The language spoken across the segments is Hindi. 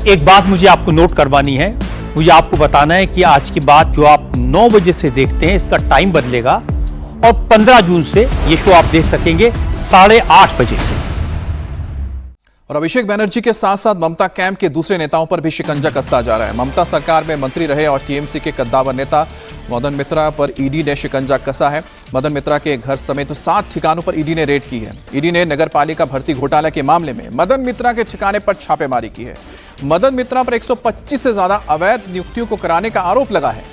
एक बात मुझे आपको नोट करवानी है, मुझे आपको बताना है कि आज की बात जो आप 9 बजे से देखते हैं इसका टाइम बदलेगा और 15 जून से ये शो आप देख सकेंगे 8:30 बजे से। और अभिषेक बनर्जी के साथ साथ ममता कैंप के दूसरे नेताओं पर भी शिकंजा कसता जा रहा है। ममता सरकार में मंत्री रहे और टीएमसी के कद्दावर नेता मदन मित्रा पर ईडी ने शिकंजा कसा है। मदन मित्रा के घर समेत 7 ठिकानों पर ईडी ने रेड की है। ईडी ने नगरपालिका भर्ती घोटाला के मामले में मदन मित्रा के ठिकाने पर छापेमारी की है। मदन मित्रा पर 125 से ज्यादा अवैध नियुक्तियों को कराने का आरोप लगा है।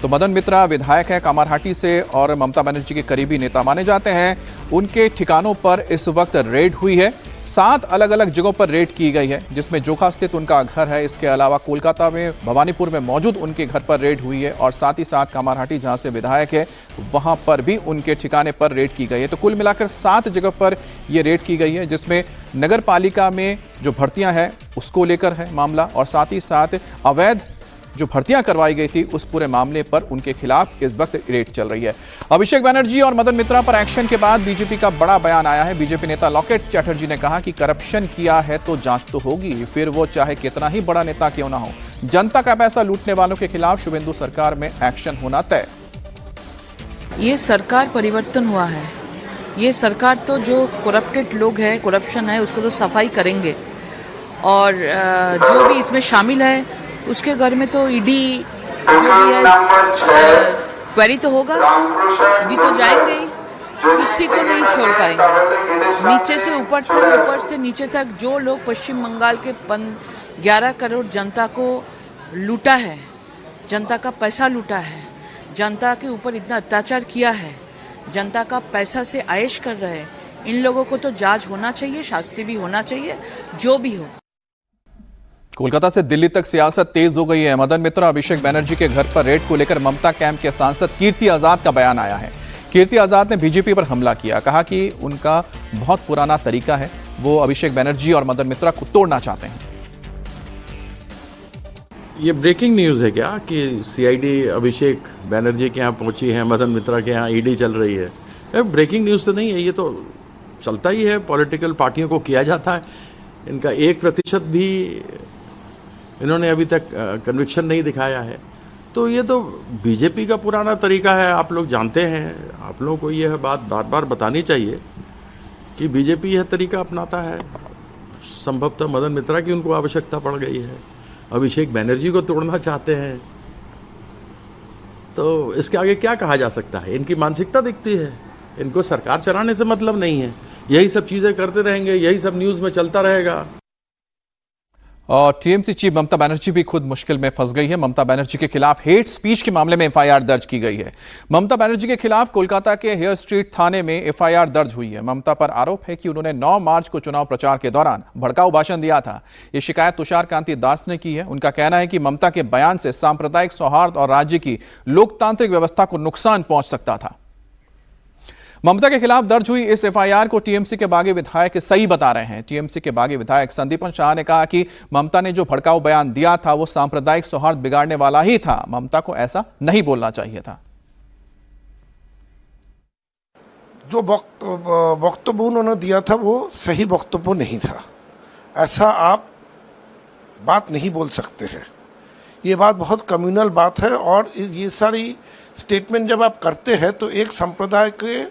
तो मदन मित्रा विधायक है कामारहाटी से और ममता बनर्जी के करीबी नेता माने जाते हैं। उनके ठिकानों पर इस वक्त रेड हुई है। 7 अलग अलग जगहों पर रेड की गई है, जिसमें जोखा स्थित उनका घर है। इसके अलावा कोलकाता में भवानीपुर में मौजूद उनके घर पर रेड हुई है और साथ ही साथ कामारहाटी जहां से विधायक है वहां पर भी उनके ठिकाने पर रेड की गई है। तो कुल मिलाकर 7 जगह पर यह रेड की गई है, जिसमें नगर पालिका में जो भर्तियां हैं उसको लेकर है मामला और साथ ही साथ अवैध जो भर्तियां करवाई गई थी उस पूरे मामले पर उनके खिलाफ इस वक्त रेड चल रही है। अभिषेक बनर्जी और मदन मित्रा पर एक्शन के बाद बीजेपी का बड़ा बयान आया है। बीजेपी नेता लॉकेट चैटर्जी ने कहा कि करप्शन किया है तो जांच तो होगी, फिर वो चाहे कितना ही बड़ा नेता क्यों ना हो। जनता का पैसा लूटने वालों के खिलाफ शुभेंदु सरकार में एक्शन होना तय। ये सरकार परिवर्तन हुआ है। ये सरकार तो जो करप्टेड लोग हैं, करप्शन है, उसको तो सफाई करेंगे और जो भी इसमें शामिल है उसके घर में तो ईडी जो भी है क्वेरी तो होगा, ईडी तो जाएंगे ही, किसी को नहीं छोड़ पाएंगे। नीचे से ऊपर तक, ऊपर से नीचे तक जो लोग पश्चिम बंगाल के 11 करोड़ जनता को लूटा है, जनता का पैसा लूटा है, जनता के ऊपर इतना अत्याचार किया है, जनता का पैसा से आयश कर रहे हैं, इन लोगों को तो जांच होना चाहिए, शास्ति भी होना चाहिए, जो भी हो। कोलकाता से दिल्ली तक सियासत तेज हो गई है। मदन मित्रा अभिषेक बनर्जी के घर पर रेड को लेकर ममता कैंप के सांसद कीर्ति आजाद का बयान आया है। कीर्ति आजाद ने बीजेपी पर हमला किया, कहा कि उनका बहुत पुराना तरीका है, वो अभिषेक बनर्जी और मदन मित्रा को तोड़ना चाहते हैं। ये ब्रेकिंग न्यूज़ है क्या कि सीआईडी अभिषेक बनर्जी के यहाँ पहुंची है, मदन मित्रा के यहाँ ईडी चल रही है? ब्रेकिंग न्यूज़ तो नहीं है, ये तो चलता ही है, पॉलिटिकल पार्टियों को किया जाता है। इनका 1% भी इन्होंने अभी तक कन्विक्शन नहीं दिखाया है। तो ये तो बीजेपी का पुराना तरीका है, आप लोग जानते हैं। आप लोगों को यह बात बार बार बतानी चाहिए कि बीजेपी यह तरीका अपनाता है। संभवतः मदन मित्रा की उनको आवश्यकता पड़ गई है, अभिषेक बनर्जी को तोड़ना चाहते हैं। तो इसके आगे क्या कहा जा सकता है? इनकी मानसिकता दिखती है, इनको सरकार चलाने से मतलब नहीं है, यही सब चीज़ें करते रहेंगे, यही सब न्यूज़ में चलता रहेगा। और टीएमसी चीफ ममता बनर्जी भी खुद मुश्किल में फंस गई है। ममता बनर्जी के खिलाफ हेट स्पीच के मामले में एफआईआर दर्ज की गई है। ममता बनर्जी के खिलाफ कोलकाता के हेयर स्ट्रीट थाने में एफआईआर दर्ज हुई है। ममता पर आरोप है कि उन्होंने 9 मार्च को चुनाव प्रचार के दौरान भड़काऊ भाषण दिया था। ये शिकायत तुषार कांति दास ने की है। उनका कहना है कि ममता के बयान से सांप्रदायिक सौहार्द और राज्य की लोकतांत्रिक व्यवस्था को नुकसान पहुंच सकता था। ममता के खिलाफ दर्ज हुई इस एफआईआर को टीएमसी के बागी विधायक सही बता रहे हैं। टीएमसी के बागी विधायक संदीपन शाह ने कहा कि ममता ने जो भड़काऊ बयान दिया था वो सांप्रदायिक सौहार्द बिगाड़ने वाला ही था। ममता को ऐसा नहीं बोलना चाहिए था। जो वक्तव्य उन्होंने दिया था वो सही वक्तव्य नहीं था। ऐसा आप बात नहीं बोल सकते हैं। ये बात बहुत कम्युनल बात है और ये सारी स्टेटमेंट जब आप करते हैं तो एक संप्रदाय के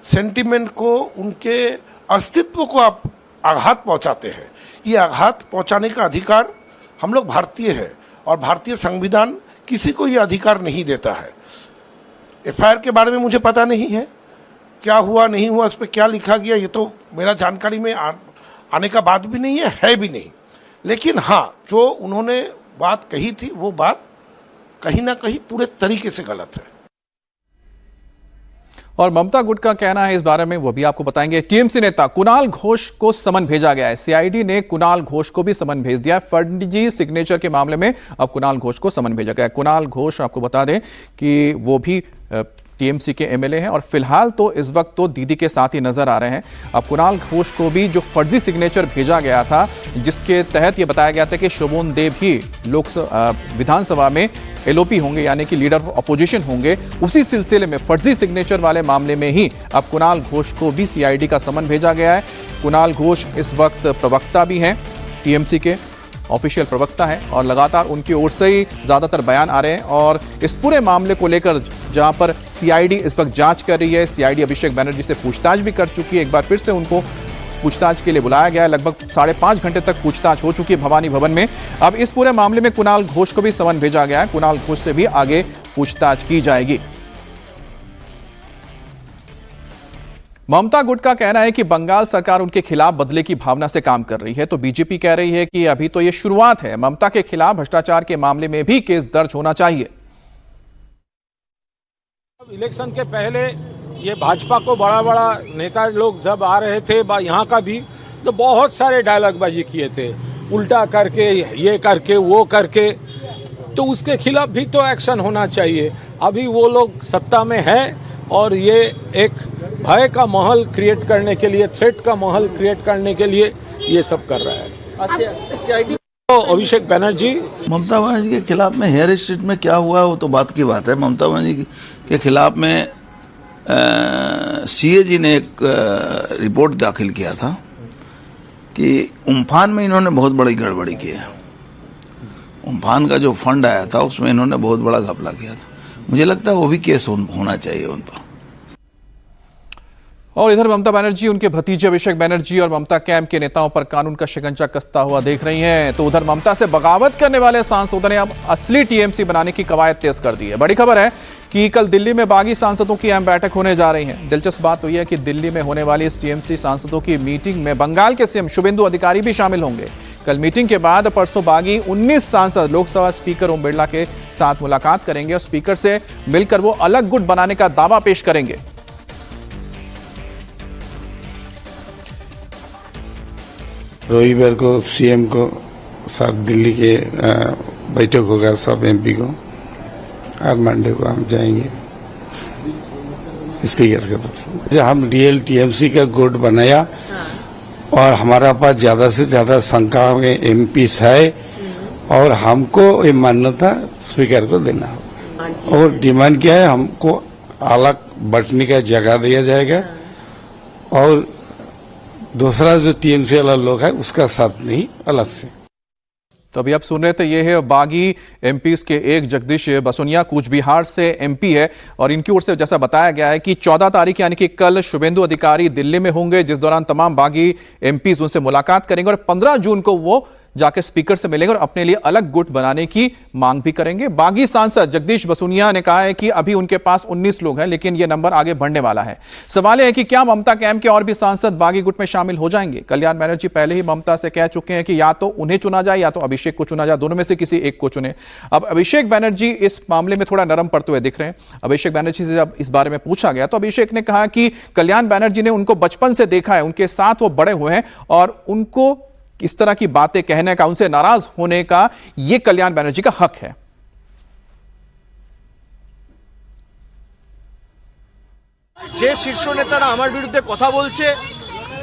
सेंटिमेंट को, उनके अस्तित्व को आप आघात पहुंचाते हैं। ये आघात पहुंचाने का अधिकार हम लोग भारतीय है और भारतीय संविधान किसी को ये अधिकार नहीं देता है। एफआईआर के बारे में मुझे पता नहीं है, क्या हुआ नहीं हुआ, उस पर क्या लिखा गया, ये तो मेरा जानकारी में आने का बात भी नहीं है भी नहीं। लेकिन हाँ, जो उन्होंने बात कही थी वो बात कहीं ना कहीं पूरे तरीके से गलत है। और ममता गुट का कहना है इस बारे में, वो भी आपको बताएंगे। टीएमसी नेता कुणाल घोष को समन भेजा गया है। सीआईडी ने कुणाल घोष को भी समन भेज दिया है। फर्जी सिग्नेचर के मामले में अब कुणाल घोष को समन भेजा गया है। कुणाल घोष आपको बता दें कि वो भी टीएमसी के एमएलए हैं और फिलहाल तो इस वक्त तो दीदी के साथ ही नजर आ रहे हैं। अब कुणाल घोष को भी जो फर्जी सिग्नेचर भेजा गया था, जिसके तहत ये बताया गया था कि शोभन देव ही लोकसभा विधानसभा में एलओपी होंगे, यानी कि लीडर ऑफ अपोजिशन होंगे, उसी सिलसिले में फर्जी सिग्नेचर वाले मामले में ही अब कुणाल घोष को भी सीआईडी का समन भेजा गया है। कुणाल घोष इस वक्त प्रवक्ता भी हैं, टीएमसी के ऑफिशियल प्रवक्ता हैं और लगातार उनकी ओर से ही ज्यादातर बयान आ रहे हैं। और इस पूरे मामले को लेकर जहां पर सीआईडी इस वक्त जांच कर रही है, सीआईडी अभिषेक बनर्जी से पूछताछ भी कर चुकी है। एक बार फिर से उनको पूछताछ के लिए बुलाया गया है। लगभग 5.5 घंटे तक पूछताछ हो चुकी है भवानी भवन में। अब इस पूरे मामले में कुणाल घोष को भी समन भेजा गया है। कुणाल घोष से भी आगे पूछताछ की जाएगी। ममता गुट का कहना है कि बंगाल सरकार उनके खिलाफ बदले की भावना से काम कर रही है, तो बीजेपी कह रही है कि अभी तो ये शुरुआत है, ममता के खिलाफ भ्रष्टाचार के मामले में भी केस दर्ज होना चाहिए। इलेक्शन के पहले ये भाजपा को बड़ा बड़ा नेता लोग जब आ रहे थे, यहाँ का भी तो बहुत सारे डायलॉगबाजी किए थे, उल्टा करके, ये करके, वो करके, तो उसके खिलाफ भी तो एक्शन होना चाहिए। अभी वो लोग सत्ता में है और ये एक भय का माहौल क्रिएट करने के लिए, थ्रेट का माहौल क्रिएट करने के लिए ये सब कर रहा है। तो अभिषेक बनर्जी, ममता बनर्जी के खिलाफ में हेयर स्ट्रीट में क्या हुआ वो तो बात की बात है। ममता बनर्जी के खिलाफ में सीएजी ने एक रिपोर्ट दाखिल किया था कि उम्फान में इन्होंने बहुत बड़ी गड़बड़ी की है। उम्फान का जो फंड आया था उसमें इन्होंने बहुत बड़ा घपला किया था। मुझे लगता है वो भी केस होना चाहिए उन पर। और इधर ममता बनर्जी उनके भतीजे अभिषेक बनर्जी और ममता कैंप के नेताओं पर कानून का शिकंजा कसता हुआ देख रही हैं। तो उधर ममता से बगावत करने वाले सांसदों ने अब असली टीएमसी बनाने की कवायद तेज कर दी है। बड़ी खबर है कि कल दिल्ली में बागी सांसदों की अहम बैठक होने जा रही है। दिलचस्प बात तो यह है कि दिल्ली में होने वाली इस टीएमसी सांसदों की मीटिंग में बंगाल के सीएम शुभेंदु अधिकारी भी शामिल होंगे। कल मीटिंग के बाद परसों बागी 19 सांसद लोकसभा स्पीकर ओम बिरला के साथ मुलाकात करेंगे और स्पीकर से मिलकर वो अलग गुट बनाने का दावा पेश करेंगे। रविवार को सीएम को साथ दिल्ली के बैठक होगा सब एमपी को, और मंडे को हम जाएंगे स्पीकर के पास। हम रियल टीएमसी का गुट बनाया और हमारा पास ज्यादा से ज्यादा संख्या में एमपी है और हमको ये मान्यता स्पीकर को देना हो। और डिमांड क्या है, हमको अलग बटने का जगह दिया जाएगा और दूसरा जो टीएमसी वाला लोग है उसका साथ नहीं, अलग से। तो अभी आप सुन रहे थे, ये है बागी एमपीज के एक जगदीश बसोनिया, कूच बिहार से एमपी है और इनकी ओर से जैसा बताया गया है कि 14 तारीख यानी कि कल शुभेंदु अधिकारी दिल्ली में होंगे, जिस दौरान तमाम बागी एमपीज उनसे मुलाकात करेंगे और 15 जून को वो जाकर स्पीकर से मिलेंगे और अपने लिए अलग गुट बनाने की मांग भी करेंगे। बागी सांसद जगदीश बसोनिया ने कहा है कि अभी उनके पास 19 लोग हैं, लेकिन यह नंबर आगे बढ़ने वाला है। सवाल यह है कि क्या ममता कैंप के और भी सांसद बागी गुट में शामिल हो जाएंगे। कल्याण बनर्जी पहले ही ममता से कह चुके हैं कि या तो उन्हें चुना जाए या तो अभिषेक को चुना जाए, दोनों में से किसी एक को चुने। अब अभिषेक बनर्जी इस मामले में थोड़ा नरम पड़ते हुए दिख रहे हैं। अभिषेक बनर्जी से जब इस बारे में पूछा गया तो अभिषेक ने कहा कि कल्याण बनर्जी ने उनको बचपन से देखा है, उनके साथ वो बड़े हुए हैं और उनको इस तरह की बातें कहने का, उनसे नाराज होने का यह कल्याण बनर्जी का हक है। যে শীর্ষ নেতারা আমার বিরুদ্ধে কথা বলছে,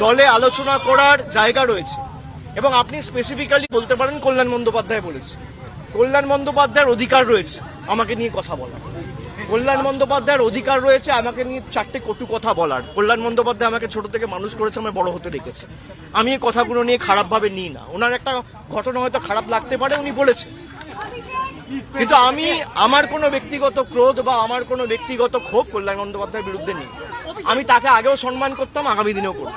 দলে আলোচনা করার জায়গা রয়েছে এবং আপনি স্পেসিফিক্যালি বলতে পারেন কল্যাণ বন্দ্যোপাধ্যায় বলেছে। কল্যাণ বন্দ্যোপাধ্যায়ের অধিকার রয়েছে আমাকে নিয়ে কথা বলার। কল্যাণ বন্দ্যোপাধ্যায়ের অধিকার রয়েছে আমাকে নিয়ে 4টে কটু কথা বলার। কল্যাণ বন্দ্যোপাধ্যায় আমাকে ছোট থেকে মানুষ করেছে, আমায় বড় হতে দেখেছে। আমি এই কথাগুলো নিয়ে খারাপভাবে নিই না। ওনার একটা ঘটনা হয়তো খারাপ লাগতে পারে, উনি বলেছেন, কিন্তু আমি আমার কোনো ব্যক্তিগত ক্রোধ বা আমার কোনো ব্যক্তিগত ক্ষোভ কল্যাণ বন্দ্যোপাধ্যায়ের বিরুদ্ধে নেই। আমি তাকে আগেও সম্মান করতাম, আগামী দিনেও করব।